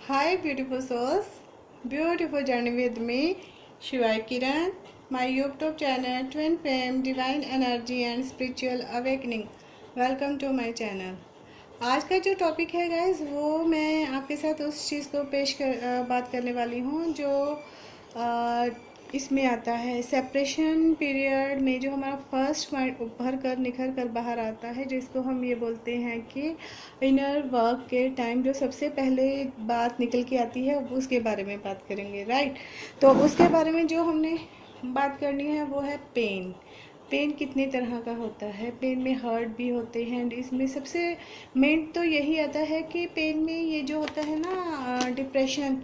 Hi, beautiful souls. Beautiful journey with me, Shivai Kiran. My YouTube channel, Twin Flame, Divine Energy and Spiritual Awakening. Welcome to my channel. आज का जो topic है guys वो मैं आपके साथ उस चीज़ को बात करने वाली हूँ जो इसमें आता है सेपरेशन पीरियड में जो हमारा फर्स्ट माइंड उभर कर निखर कर बाहर आता है, जिसको हम ये बोलते हैं कि इनर वर्क के टाइम जो सबसे पहले बात निकल के आती है उसके बारे में बात करेंगे। राइट, तो उसके बारे में जो हमने बात करनी है वो है पेन। पेन कितने तरह का होता है, पेन में हर्ट भी होते हैं एंड इसमें सबसे मेन तो यही आता है कि पेन में ये जो होता है ना डिप्रेशन,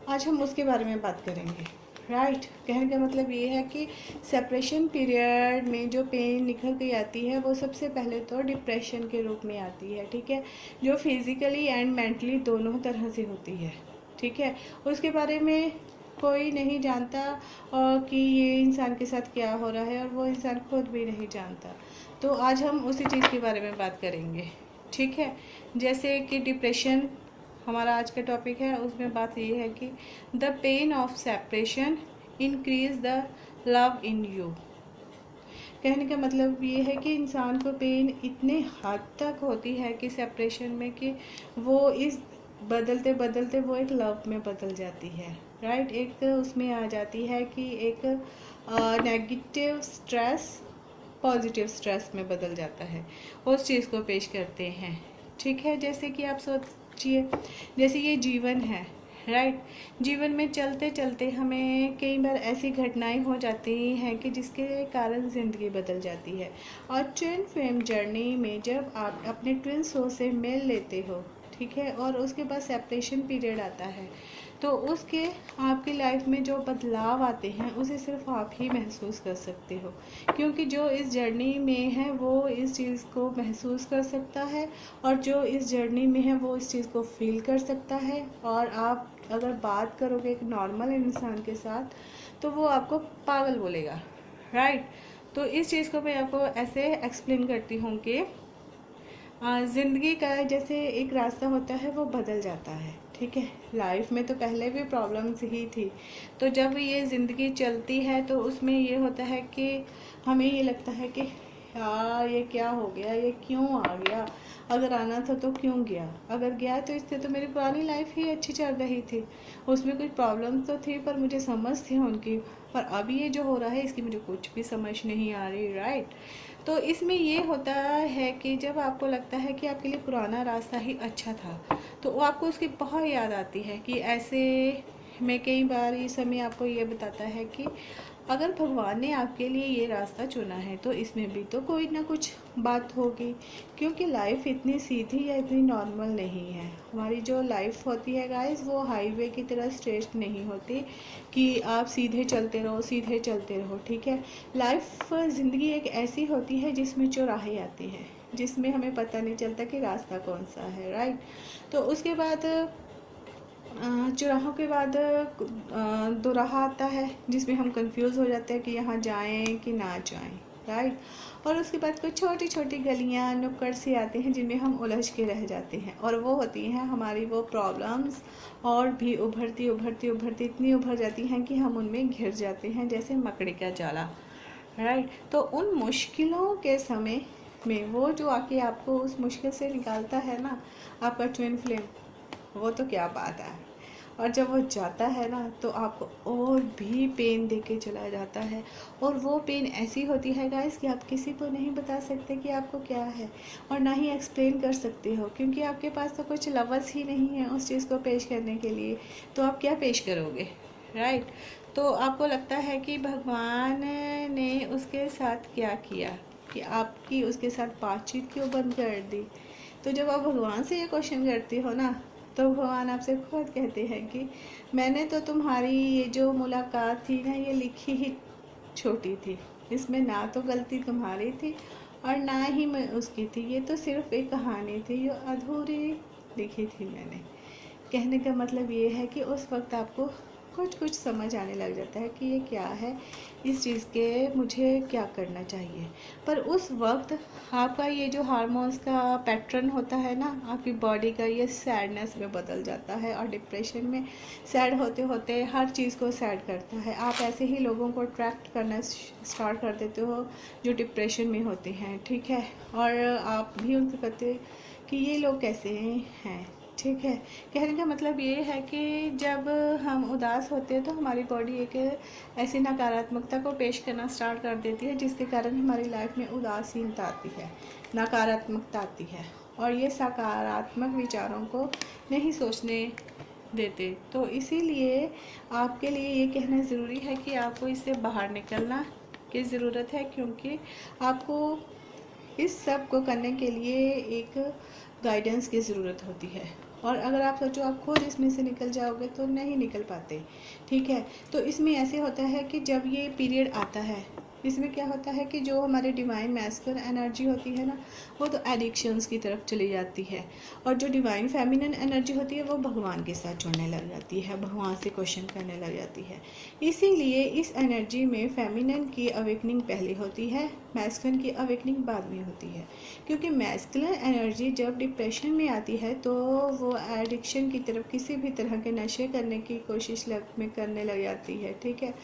आज हम उसके बारे में बात करेंगे। राइट, कहने का मतलब ये है कि सेपरेशन पीरियड में जो पेन निकल के आती है वो सबसे पहले तो डिप्रेशन के रूप में आती है। ठीक है, जो फिजिकली एंड मेंटली दोनों तरह से होती है। ठीक है, उसके बारे में कोई नहीं जानता और कि ये इंसान के साथ क्या हो रहा है और वो इंसान खुद भी नहीं जानता। तो आज हम उसी चीज़ के बारे में बात करेंगे। ठीक है, जैसे कि डिप्रेशन हमारा आज का टॉपिक है, उसमें बात ये है कि the pain of separation increase the love in you. कहने का मतलब ये है कि इंसान को पेन इतने हद तक होती है कि सेपरेशन में कि वो इस बदलते बदलते वो एक लव में बदल जाती है। राइट, एक उसमें आ जाती है कि एक नेगेटिव स्ट्रेस पॉजिटिव स्ट्रेस में बदल जाता है। उस चीज़ को पेश करते हैं। ठीक है, जैसे कि आप सोचिए, जैसे ये जीवन है। राइट, जीवन में चलते चलते हमें कई बार ऐसी घटनाएं हो जाती हैं कि जिसके कारण ज़िंदगी बदल जाती है। और ट्विन फ्लेम जर्नी में जब आप अपने ट्विन सोल से मिल लेते हो, ठीक है, और उसके बाद सेपरेशन पीरियड आता है, तो उसके आपकी लाइफ में जो बदलाव आते हैं उसे सिर्फ आप ही महसूस कर सकते हो, क्योंकि जो इस जर्नी में है वो इस चीज़ को महसूस कर सकता है और जो इस जर्नी में है वो इस चीज़ को फील कर सकता है। और आप अगर बात करोगे एक नॉर्मल इंसान के साथ तो वो आपको पागल बोलेगा। राइट, तो इस चीज़ को मैं आपको ऐसे एक्सप्लेन करती हूँ कि ज़िंदगी का जैसे एक रास्ता होता है वो बदल जाता है। ठीक है, लाइफ में तो पहले भी प्रॉब्लम्स ही थी, तो जब ये ज़िंदगी चलती है तो उसमें ये होता है कि हमें ये लगता है कि यार ये क्या हो गया, ये क्यों आ गया, अगर आना था तो क्यों गया, अगर गया तो इससे तो मेरी पुरानी लाइफ ही अच्छी चल रही थी, उसमें कुछ प्रॉब्लम तो थी पर मुझे समझ थी उनकी, पर अभी ये जो हो रहा है इसकी मुझे कुछ भी समझ नहीं आ रही। राइट, तो इसमें ये होता है कि जब आपको लगता है कि आपके लिए पुराना रास्ता ही अच्छा था तो वो आपको उसकी बहुत याद आती है कि ऐसे में कई बार ये समय आपको ये बताता है कि अगर भगवान ने आपके लिए ये रास्ता चुना है तो इसमें भी तो कोई ना कुछ बात होगी, क्योंकि लाइफ इतनी सीधी या इतनी नॉर्मल नहीं है। हमारी जो लाइफ होती है गाइस वो हाईवे की तरह स्ट्रेट नहीं होती कि आप सीधे चलते रहो सीधे चलते रहो। ठीक है, लाइफ ज़िंदगी एक ऐसी होती है जिसमें चौराहे आती हैं, जिसमें हमें पता नहीं चलता कि रास्ता कौन सा है। राइट, तो उसके बाद चौराहों के बाद दोराहा आता है जिसमें हम कंफ्यूज हो जाते हैं कि यहाँ जाएं कि ना जाएं। राइट, और उसके बाद कुछ छोटी छोटी गलियाँ नुक्कड़ सी आती हैं जिनमें हम उलझ के रह जाते हैं, और वो होती हैं हमारी वो प्रॉब्लम्स, और भी उभरती उभरती उभरती इतनी उभर जाती हैं कि हम उनमें घिर जाते हैं जैसे मकड़ी का जाला। राइट, तो उन मुश्किलों के समय में वो जो आके आपको उस मुश्किल से निकालता है ना, आपका ट्विन फ्लेम, वो तो क्या बात है। और जब वो जाता है ना तो आपको और भी पेन देके चला जाता है, और वो पेन ऐसी होती है गाइस कि आप किसी को नहीं बता सकते कि आपको क्या है, और ना ही एक्सप्लेन कर सकते हो, क्योंकि आपके पास तो कुछ लफ्ज़ ही नहीं है उस चीज़ को पेश करने के लिए। तो आप क्या पेश करोगे। राइट, तो आपको लगता है कि भगवान ने उसके साथ क्या किया कि आपकी उसके साथ बातचीत क्यों बंद कर दी। तो जब आप भगवान से ये क्वेश्चन करती हो ना तो भगवान आपसे खुद कहते हैं कि मैंने तो तुम्हारी ये जो मुलाकात थी ना ये लिखी ही छोटी थी, इसमें ना तो गलती तुम्हारी थी और ना ही मैं उसकी थी, ये तो सिर्फ एक कहानी थी जो अधूरी लिखी थी मैंने। कहने का मतलब ये है कि उस वक्त आपको कुछ कुछ समझ आने लग जाता है कि ये क्या है, इस चीज़ के मुझे क्या करना चाहिए। पर उस वक्त आपका ये जो हार्मोन्स का पैटर्न होता है ना, आपकी बॉडी का, ये सैडनेस में बदल जाता है और डिप्रेशन में सैड होते होते हर चीज़ को सैड करता है। आप ऐसे ही लोगों को अट्रैक्ट करना स्टार्ट कर देते हो जो डिप्रेशन में होते हैं, ठीक है। और आप भी उनको कहते कि ये लोग कैसे हैं, ठीक है। कहने का मतलब ये है कि जब हम उदास होते हैं तो हमारी बॉडी एक ऐसी नकारात्मकता को पेश करना स्टार्ट कर देती है जिसके कारण हमारी लाइफ में उदासीनता आती है, नकारात्मकता आती है, और ये सकारात्मक विचारों को नहीं सोचने देते। तो इसीलिए आपके लिए ये कहना ज़रूरी है कि आपको इससे बाहर निकलना की ज़रूरत है, क्योंकि आपको इस सब को करने के लिए एक गाइडेंस की ज़रूरत होती है। और अगर आप सोचो आप खुद इसमें से निकल जाओगे तो नहीं निकल पाते, ठीक है। तो इसमें ऐसे होता है कि जब ये पीरियड आता है, इसमें क्या होता है कि जो हमारे डिवाइन मैस्कुलिन एनर्जी होती है ना, वो तो एडिक्शंस की तरफ चली जाती है, और जो डिवाइन फेमिनिन एनर्जी होती है वो भगवान के साथ जुड़ने लग जाती है, भगवान से क्वेश्चन करने लग जाती है। इसीलिए इस एनर्जी में फेमिनिन की अवेकनिंग पहले होती है, मैस्कुलिन की अवेकनिंग बाद में होती है। क्योंकि मैस्कुलिन एनर्जी जब डिप्रेशन में आती है तो वो एडिक्शन की तरफ, किसी भी तरह के नशे करने की कोशिश में करने लग जाती है, ठीक है।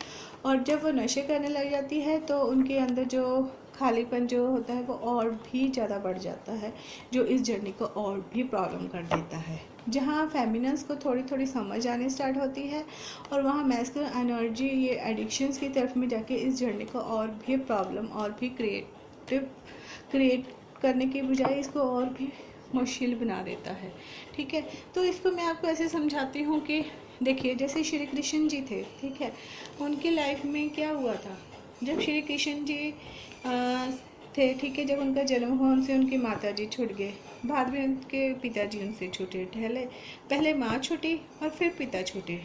और जब वो नशे करने लग जाती है तो उनके अंदर जो खालीपन जो होता है वो और भी ज़्यादा बढ़ जाता है, जो इस जर्नी को और भी प्रॉब्लम कर देता है। जहाँ फेमिनिन्स को थोड़ी थोड़ी समझ आने स्टार्ट होती है, और वहाँ मैस्कुलिन एनर्जी ये एडिक्शंस की तरफ में जाके इस जर्नी को और भी प्रॉब्लम और भी क्रिएट करने की बजाय इसको और भी मुश्किल बना देता है, ठीक है। तो इसको मैं आपको ऐसे समझाती हूँ कि देखिए, जैसे श्री कृष्ण जी थे, ठीक है, उनकी लाइफ में क्या हुआ था। जब श्री कृष्ण जी थे, ठीक है, जब उनका जन्म हुआ उनसे उनकी माता जी छूट गए, बाद में उनके पिताजी उनसे छूटे, पहले माँ छूटी और फिर पिता छूटे,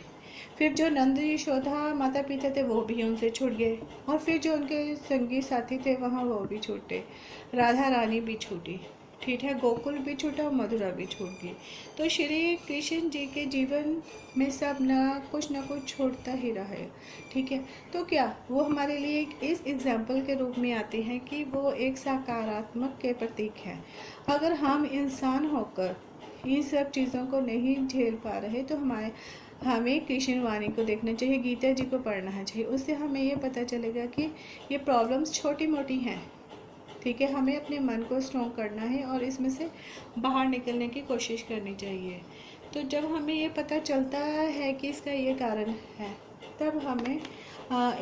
फिर जो नंद यशोदा माता पिता थे वो भी उनसे छूट गए, और फिर जो उनके संगी साथी थे वहाँ वो भी छूटे, राधा रानी भी छूटी, ठीक है, गोकुल भी छूटा और मथुरा भी छूट गई। तो श्री कृष्ण जी के जीवन में सब ना कुछ छोड़ता ही रहा है, ठीक है। तो क्या वो हमारे लिए इस एग्जाम्पल के रूप में आते हैं कि वो एक सकारात्मक के प्रतीक है। अगर हम इंसान होकर इन सब चीज़ों को नहीं झेल पा रहे तो हमें कृष्ण वाणी को देखना चाहिए, गीता जी को पढ़ना चाहिए। उससे हमें ये पता चलेगा कि ये प्रॉब्लम्स छोटी मोटी हैं, ठीक है। हमें अपने मन को स्ट्रॉन्ग करना है और इसमें से बाहर निकलने की कोशिश करनी चाहिए। तो जब हमें ये पता चलता है कि इसका ये कारण है, तब हमें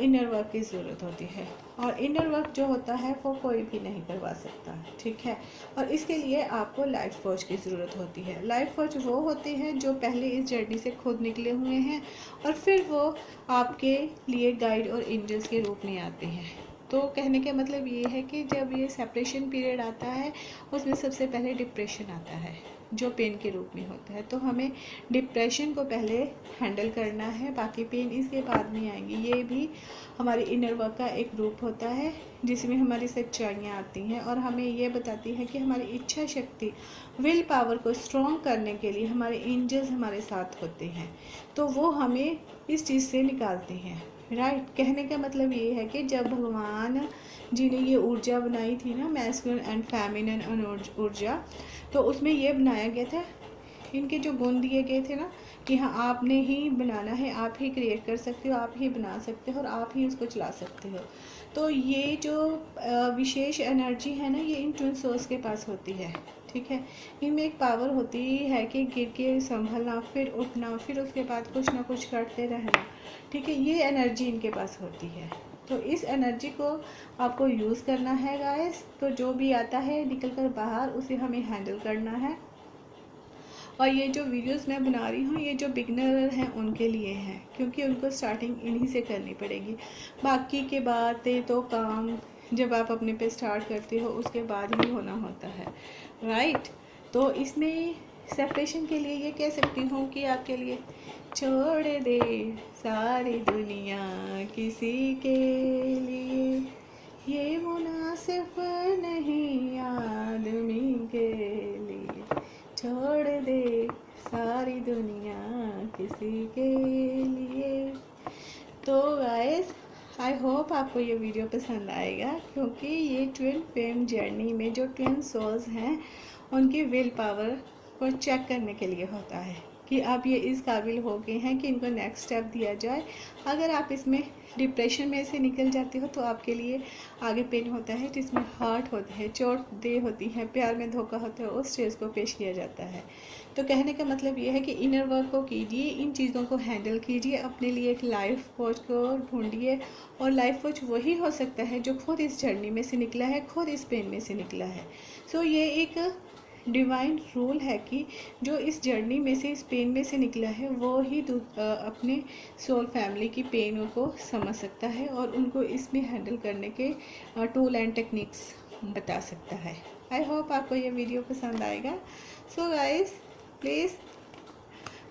इनर वर्क की ज़रूरत होती है, और इनर वर्क जो होता है वो कोई भी नहीं करवा सकता, ठीक है। और इसके लिए आपको लाइफ कोच की ज़रूरत होती है। लाइफ कोच वो होते हैं जो पहले इस जर्नी से खुद निकले हुए हैं, और फिर वो आपके लिए गाइड और एंजल्स के रूप में आते हैं। तो कहने का मतलब ये है कि जब ये सेपरेशन पीरियड आता है उसमें सबसे पहले डिप्रेशन आता है जो पेन के रूप में होता है। तो हमें डिप्रेशन को पहले हैंडल करना है, बाकी पेन इसके बाद में आएंगी। ये भी हमारी इनर वर्क का एक रूप होता है जिसमें हमारी सच्चाइयाँ आती हैं और हमें ये बताती है कि हमारी इच्छा शक्ति, विल पावर को स्ट्रॉन्ग करने के लिए हमारे एंजल्स हमारे साथ होते हैं, तो वो हमें इस चीज़ से निकालते हैं, राइट। कहने का मतलब ये है कि जब भगवान जी ने ये ऊर्जा बनाई थी ना, मैस्कुलिन एंड फेमिनिन ऊर्जा, तो उसमें ये बनाया गया था, इनके जो गुण दिए गए थे ना कि हाँ आपने ही बनाना है, आप ही क्रिएट कर सकते हो, आप ही बना सकते हो और आप ही उसको चला सकते हो। तो ये जो विशेष एनर्जी है ना, ये इन ट्विन सोल्स के पास होती है, ठीक है। इनमें एक पावर होती है कि गिर के संभलना, फिर उठना, फिर उसके बाद कुछ ना कुछ करते रहना, ठीक है। ये एनर्जी इनके पास होती है। तो इस एनर्जी को आपको यूज़ करना है गाइस। तो जो भी आता है निकल कर बाहर उसे हमें हैंडल करना है। और ये जो वीडियोस मैं बना रही हूँ ये जो बिगनर हैं उनके लिए हैं, क्योंकि उनको स्टार्टिंग इन्हीं से करनी पड़ेगी। बाकी के बातें तो काम जब आप अपने पे स्टार्ट करते हो उसके बाद ही होना होता है, राइट। तो इसमें सेपरेशन के लिए ये कह सकती हूँ कि आपके लिए छोड़ दे सारी दुनिया किसी के लिए, ये मुनासिब नहीं आदमी के लिए, छोड़ दे सारी दुनिया किसी के लिए। तो गाइस, आई होप आपको ये वीडियो पसंद आएगा, क्योंकि ये ट्विन फ्लेम जर्नी में जो ट्विन सोल्स हैं उनकी विल पावर को चेक करने के लिए होता है कि आप ये इस काबिल हो गए हैं कि इनको नेक्स्ट स्टेप दिया जाए। अगर आप इसमें डिप्रेशन में से निकल जाते हो तो आपके लिए आगे पेन होता है, जिसमें हर्ट होता है, चोट दे होती है, प्यार में धोखा होता है, उस स्टेज को पेश किया जाता है। तो कहने का मतलब ये है कि इनर वर्क को कीजिए, इन चीज़ों को हैंडल कीजिए, अपने लिए एक लाइफ कोच को ढूंढिए। और लाइफ कोच वही हो सकता है जो खुद इस जर्नी में से निकला है, खुद इस पेन में से निकला है। सो ये एक डिवाइन रूल है कि जो इस जर्नी में से, इस पेन में से निकला है, वो ही अपने सोल फैमिली की पेन को समझ सकता है और उनको इसमें हैंडल करने के टूल एंड टेक्निक्स बता सकता है। आई होप आपको ये वीडियो पसंद आएगा। सो गाइस, प्लीज़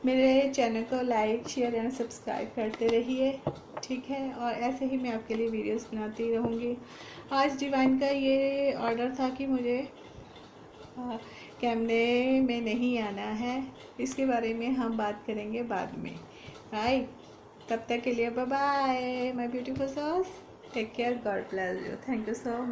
मेरे चैनल को लाइक, शेयर एंड सब्सक्राइब करते रहिए, ठीक है। और ऐसे ही मैं आपके लिए वीडियोस बनाती रहूँगी। आज डिवाइन का ये ऑर्डर था कि मुझे कैमरे में नहीं आना है, इसके बारे में हम बात करेंगे बाद में, राइट। तब तक के लिए bye bye my beautiful souls, take care, God bless you, thank you so much.